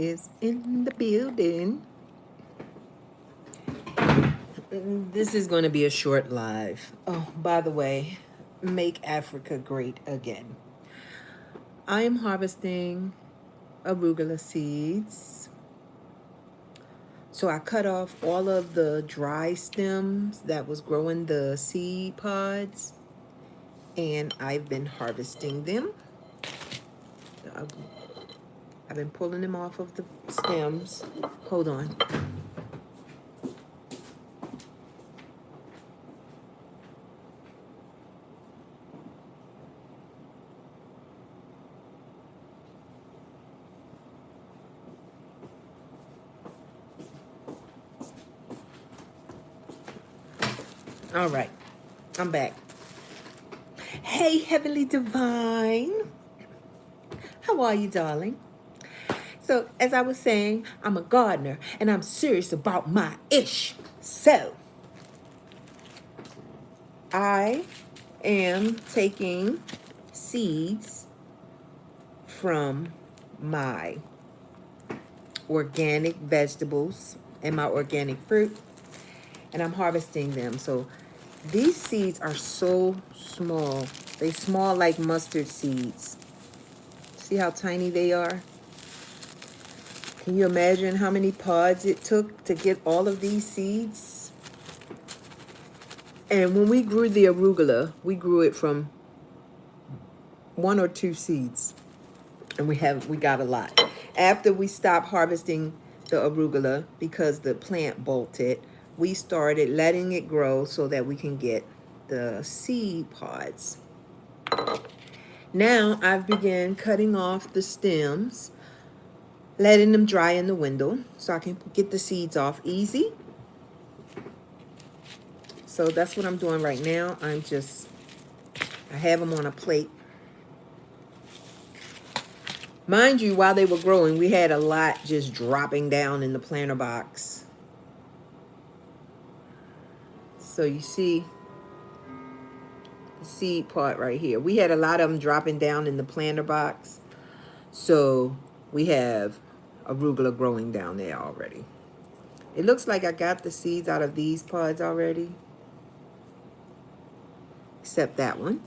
is in the building. This is going to be a short live. Oh, by the way, make Africa great again. I am harvesting arugula seeds. So I cut off all of the dry stems that was growing the seed pods, and I've been harvesting them. I've been pulling them off of the stems. Hold on. All right, I'm back. Hey, Heavenly Divine. How are you, darling? So, as I was saying, I'm a gardener and I'm serious about my ish. So, I am taking seeds from my organic vegetables and my organic fruit, and I'm harvesting them. So, these seeds are so small. They small like mustard seeds. See how tiny they are? Can you imagine how many pods it took to get all of these seeds? And when we grew the arugula, we grew it from 1 or 2 seeds. And we got a lot. After we stopped harvesting the arugula because the plant bolted, we started letting it grow so that we can get the seed pods. Now I've begun cutting off the stems, letting them dry in the window so I can get the seeds off easy. So that's what I'm doing right now. I have them on a plate. Mind you, while they were growing, we had a lot just dropping down in the planter box. So you see the seed part right here. We had a lot of them dropping down in the planter box. So we have arugula growing down there already. It looks like I got the seeds out of these pods already. Except that one.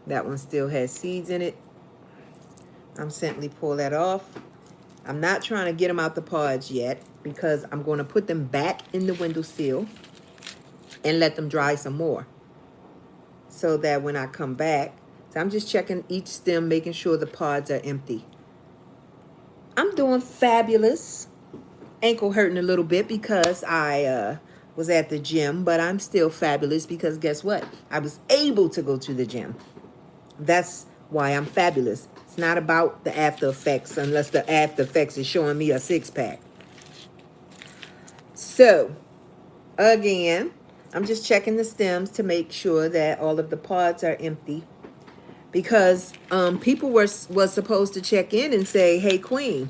That one still has seeds in it. I'm simply pull that off. I'm not trying to get them out the pods yet because I'm going to put them back in the windowsill and let them dry some more. So that when I come back, so I'm just checking each stem, making sure the pods are empty. I'm doing fabulous. Ankle hurting a little bit because I was at the gym, but I'm still fabulous because guess what? I was able to go to the gym. That's why I'm fabulous. It's not about the after effects unless the after effects is showing me a six-pack. So, again, I'm just checking the stems to make sure that all of the pods are empty. Because people was supposed to check in and say, hey, Queen,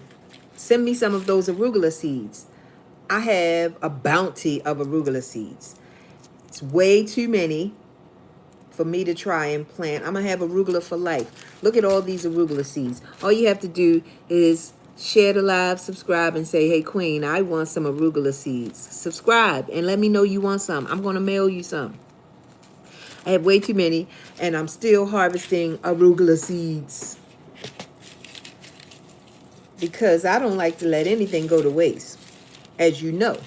send me some of those arugula seeds. I have a bounty of arugula seeds. It's way too many for me to try and plant. I'm going to have arugula for life. Look at all these arugula seeds. All you have to do is share the live, subscribe, and say, hey, Queen, I want some arugula seeds. Subscribe and let me know you want some. I'm going to mail you some. I have way too many, and I'm still harvesting arugula seeds because I don't like to let anything go to waste. As you know,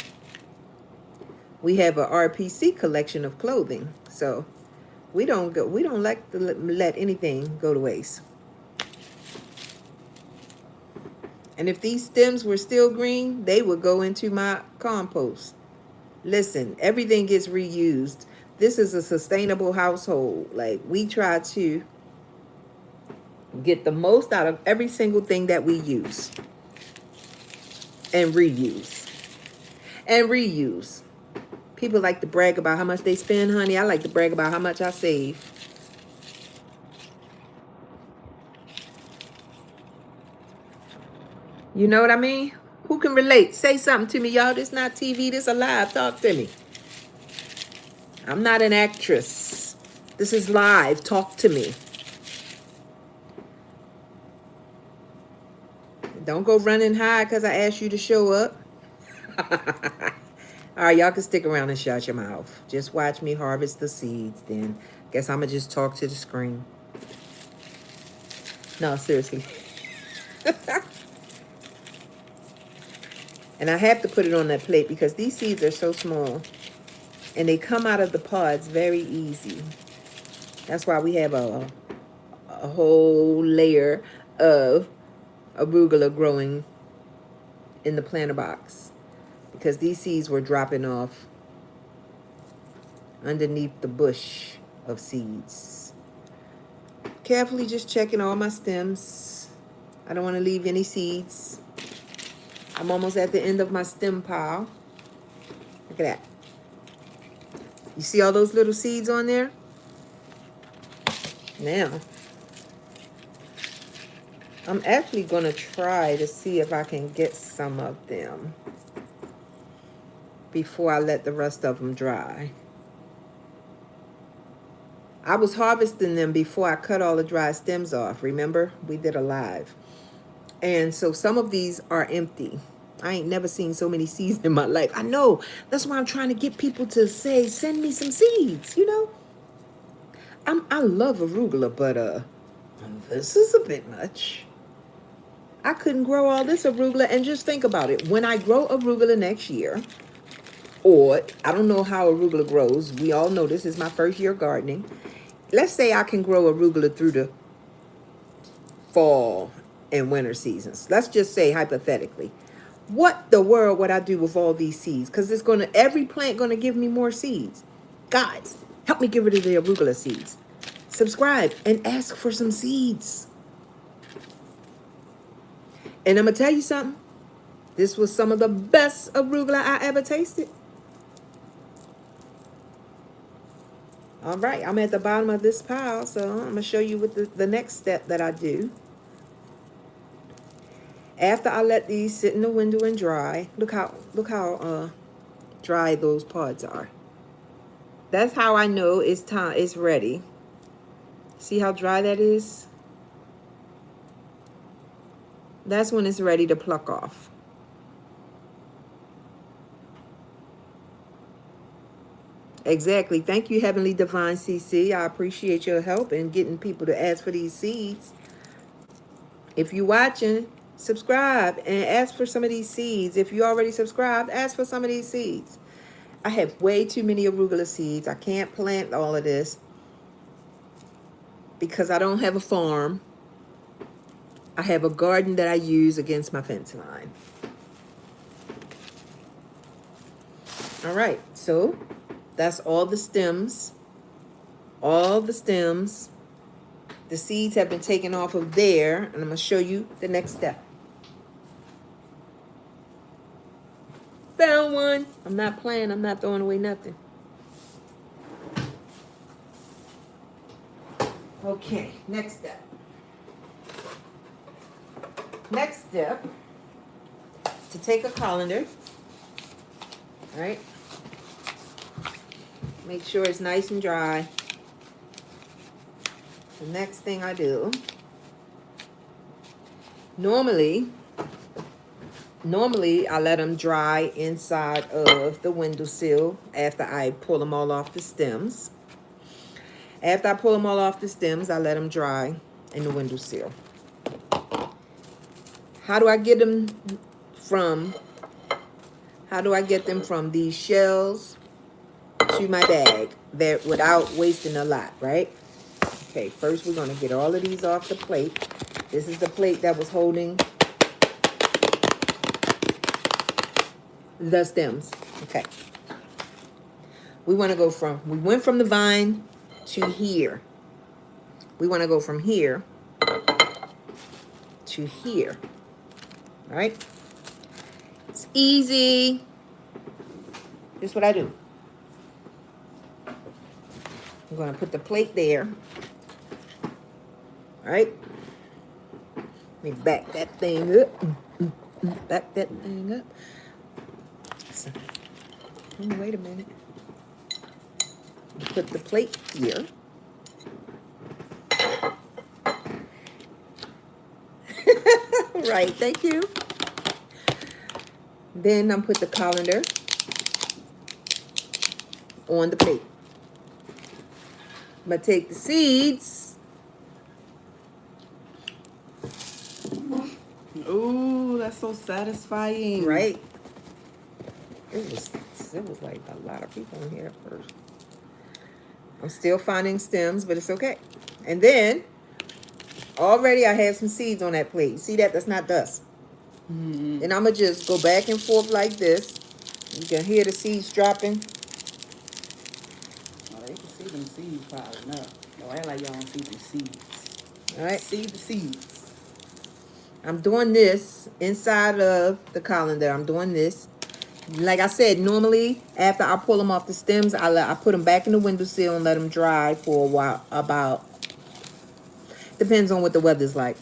we have a RPC collection of clothing, so we don't like to let anything go to waste. And if these stems were still green, they would go into my compost. Listen, everything gets reused. This is a sustainable household. Like, we try to get the most out of every single thing that we use. And reuse. And reuse. People like to brag about how much they spend, honey. I like to brag about how much I save. You know what I mean? Who can relate? Say something to me, y'all. This not TV. This alive. Talk to me. I'm not an actress. This is live. Talk to me. Don't go running high because I asked you to show up. All right, y'all can stick around and shut your mouth. Just watch me harvest the seeds. Then guess I'm going to just talk to the screen. No, seriously. And I have to put it on that plate because these seeds are so small. And they come out of the pods very easy. That's why we have a whole layer of arugula growing in the planter box. Because these seeds were dropping off underneath the bush of seeds. Carefully just checking all my stems. I don't want to leave any seeds. I'm almost at the end of my stem pile. Look at that. You see all those little seeds on there? Now, I'm actually going to try to see if I can get some of them before I let the rest of them dry. I was harvesting them before I cut all the dry stems off. Remember? We did a live. And so some of these are empty. I ain't never seen so many seeds in my life. I know. That's why I'm trying to get people to say, send me some seeds, you know? I love arugula, but this is a bit much. I couldn't grow all this arugula. And just think about it. When I grow arugula next year, or I don't know how arugula grows. We all know this is my first year gardening. Let's say I can grow arugula through the fall and winter seasons. Let's just say hypothetically. What the world would I do with all these seeds? Because it's going to, every plant going to give me more seeds. Guys, help me get rid of the arugula seeds. Subscribe and ask for some seeds. And I'm going to tell you something. This was some of the best arugula I ever tasted. All right, I'm at the bottom of this pile, so I'm going to show you what the next step that I do. After I let these sit in the window and dry, look how dry those pods are. That's how I know it's time, it's ready. See how dry that is? That's when it's ready to pluck off. Exactly. Thank you, Heavenly Divine CC. I appreciate your help in getting people to ask for these seeds. If you're watching, subscribe and ask for some of these seeds. If you already subscribed, ask for some of these seeds. I have way too many arugula seeds. I can't plant all of this because I don't have a farm. I have a garden that I use against my fence line. All right, so that's all the stems. All the stems. The seeds have been taken off of there, and I'm going to show you the next step. Found one. I'm not playing. I'm not throwing away nothing. Okay, next step. Next step is to take a colander, all right? Make sure it's nice and dry. The next thing I do, normally I let them dry inside of the windowsill after I pull them all off the stems. After I pull them all off the stems, I let them dry in the windowsill. How do I get them from these shells to my bag there without wasting a lot, right? Okay, first we're going to get all of these off the plate. This is the plate that was holding the stems. Okay. We want to go from, we went from the vine to here. We want to go from here to here. All right? It's easy. This is what I do. I'm going to put the plate there. All right? Let me back that thing up. Back that thing up. So, wait a minute. Put the plate here. Right, thank you. Then I'm put the colander on the plate. I'm gonna take the seeds. Ooh, that's so satisfying. Right. It was like a lot of people in here at first. I'm still finding stems, but it's okay. And then already I have some seeds on that plate. You see that? That's not dust. Mm-hmm. And I'm gonna just go back and forth like this. You can hear the seeds dropping. Oh, they can see them seeds piling up. No, I like y'all don't see the seeds. All right. See the seeds. I'm doing this inside of the colander. I'm doing this. Like I said, normally after I pull them off the stems, I put them back in the windowsill and let them dry for a while. About, depends on what the weather's like.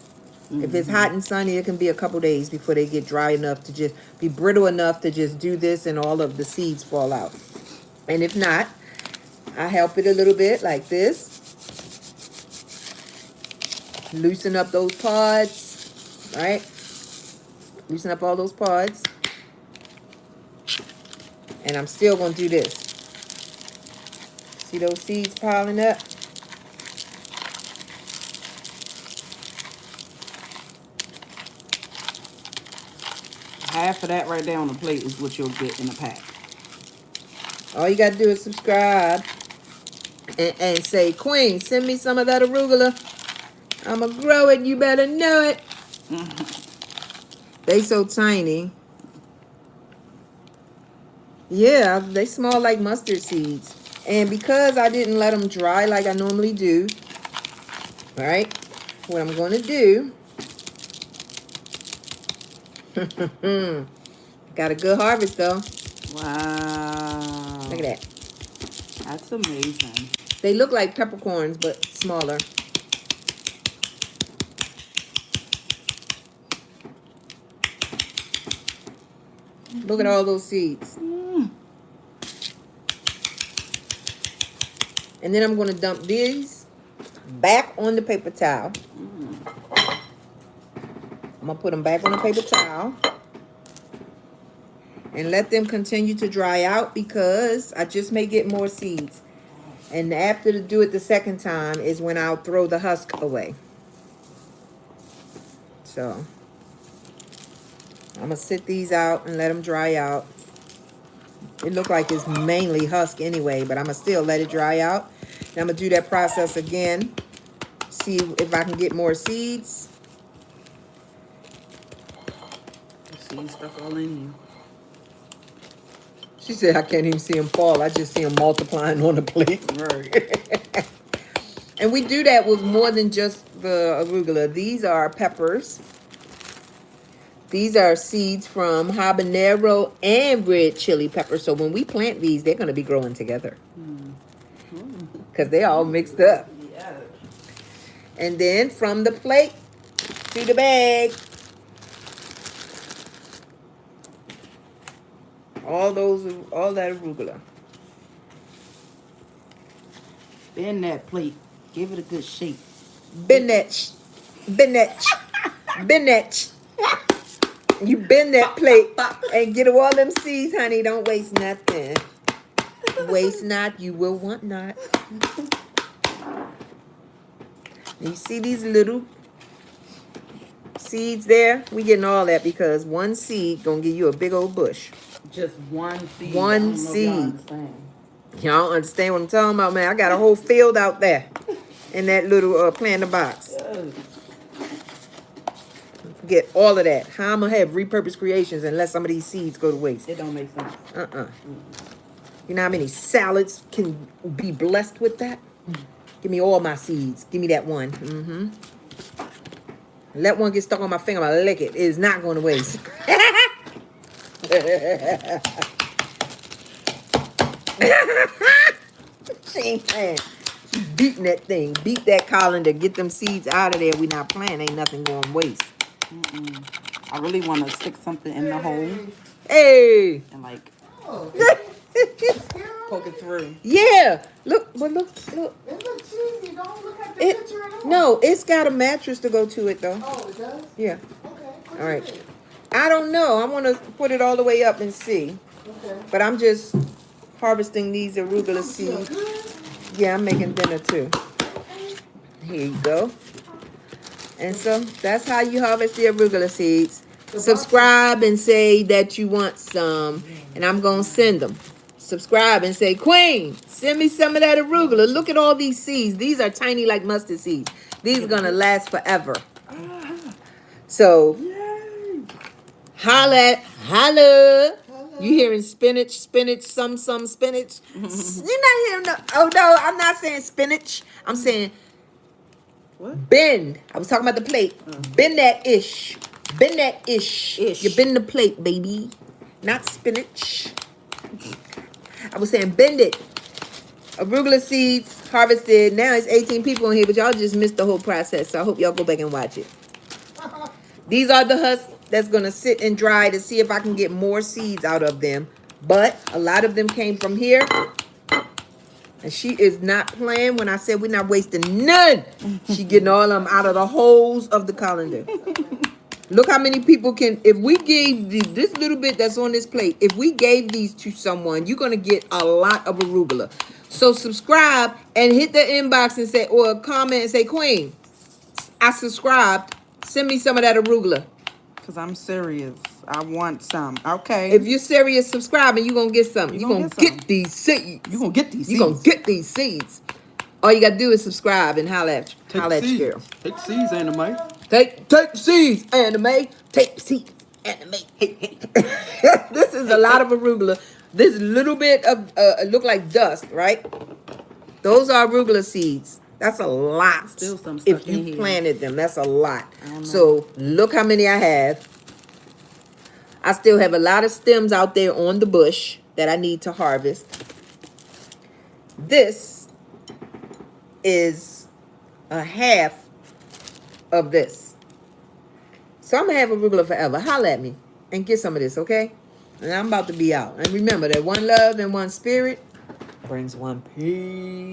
If it's hot and sunny, it can be a couple days before they get dry enough to just be brittle enough to just do this and all of the seeds fall out. And if not, I help it a little bit like this. Loosen up those pods, right? Loosen up all those pods. And I'm still going to do this. See those seeds piling up? Half of that right there on the plate is what you'll get in a pack. All you got to do is subscribe and say, Queen, send me some of that arugula. I'm going to grow it. You better know it. They so tiny. Yeah, they smell like mustard seeds. And because I didn't let them dry like I normally do, all right, what I'm going to do, got a good harvest though. Wow. Look at that. That's amazing. They look like peppercorns, but smaller. Look at all those seeds. And then I'm going to dump these back on the paper towel. I'm going to put them back on the paper towel. And let them continue to dry out because I just may get more seeds. And after to do it the second time is when I'll throw the husk away. So I'm going to sit these out and let them dry out. It look like it's mainly husk anyway, but I'm going to still let it dry out. And I'm going to do that process again. See if I can get more seeds. The seeds stuck all in you. She said, I can't even see them fall. I just see them multiplying on the plate. Right. And we do that with more than just the arugula. These are peppers. These are seeds from habanero and red chili pepper. So when we plant these, they're going to be growing together. Because they're all mixed up. Yeah. And then from the plate to the bag. All that arugula. Bend that plate. Give it a good shake. Bend that. You bend that plate and get all them seeds, honey. Don't waste nothing. Waste not, you will want not. You see these little seeds there? We getting all that because one seed gonna give you a big old bush. Just one seed. One seed. Y'all understand what I'm talking about, man? I got a whole field out there in that little planter box. Get all of that. How I'm gonna have repurposed creations and let some of these seeds go to waste? It don't make sense. You know how many salads can be blessed with that? Give me all my seeds. Give me that one. Let one get stuck on my finger. I'm gonna lick it. It is not going to waste. She ain't playing. She's beating that thing. Beat that colander. Get them seeds out of there. We not playing. Ain't nothing going to waste. I really want to stick something in the hole Hey. and like poke it through. Yeah. Look. It looks cheesy. Don't look at the picture at all. No, it's got a mattress to go to it though. Oh, it does? Yeah. Okay. All right. I don't know. I want to put it all the way up and see. Okay. But I'm just harvesting these arugula seeds. Yeah, I'm making dinner too. Here you go. And so that's how you harvest the arugula seeds. Subscribe and say that you want some, and I'm going to send them. Subscribe and say, Queen, send me some of that arugula. Look at all these seeds. These are tiny like mustard seeds. These are going to last forever. So, holla. You hearing spinach, some spinach? You're not hearing no, oh no, I'm not saying spinach. I'm saying What? bend. I was talking about the plate. Bend that ish. Bend that ish. Ish. You bend the plate, baby. Not spinach. I was saying bend it. Arugula seeds harvested. Now it's 18 people in here, but y'all just missed the whole process. So I hope y'all go back and watch it. These are the husks that's going to sit and dry to see if I can get more seeds out of them. But a lot of them came from here. And she is not playing when I said we're not wasting none. She getting all of them out of the holes of the colander. Look how many people can, if we gave this little bit that's on this plate, if we gave these to someone, you're going to get a lot of arugula. So subscribe and hit the inbox and say, or comment and say, Queen, I subscribed. Send me some of that arugula. Because I'm serious. I want some. Okay. If you're serious, subscribe and you're going to get something. You're going to get these seeds. You're going to get these seeds. You're going to get these seeds. All you got to do is subscribe and holla at your girl. Take seeds, anime. Take the seeds, anime. Take the seeds, anime. This is a lot of arugula. This little bit of, look like dust, right? Those are arugula seeds. That's a lot. Still some stuck if in you here. planted them, that's a lot. I don't know. So look how many I have. I still have a lot of stems out there on the bush that I need to harvest. This is a half of this. So I'm going to have arugula forever. Holla at me and get some of this, okay? And I'm about to be out. And remember that one love and one spirit brings one peace.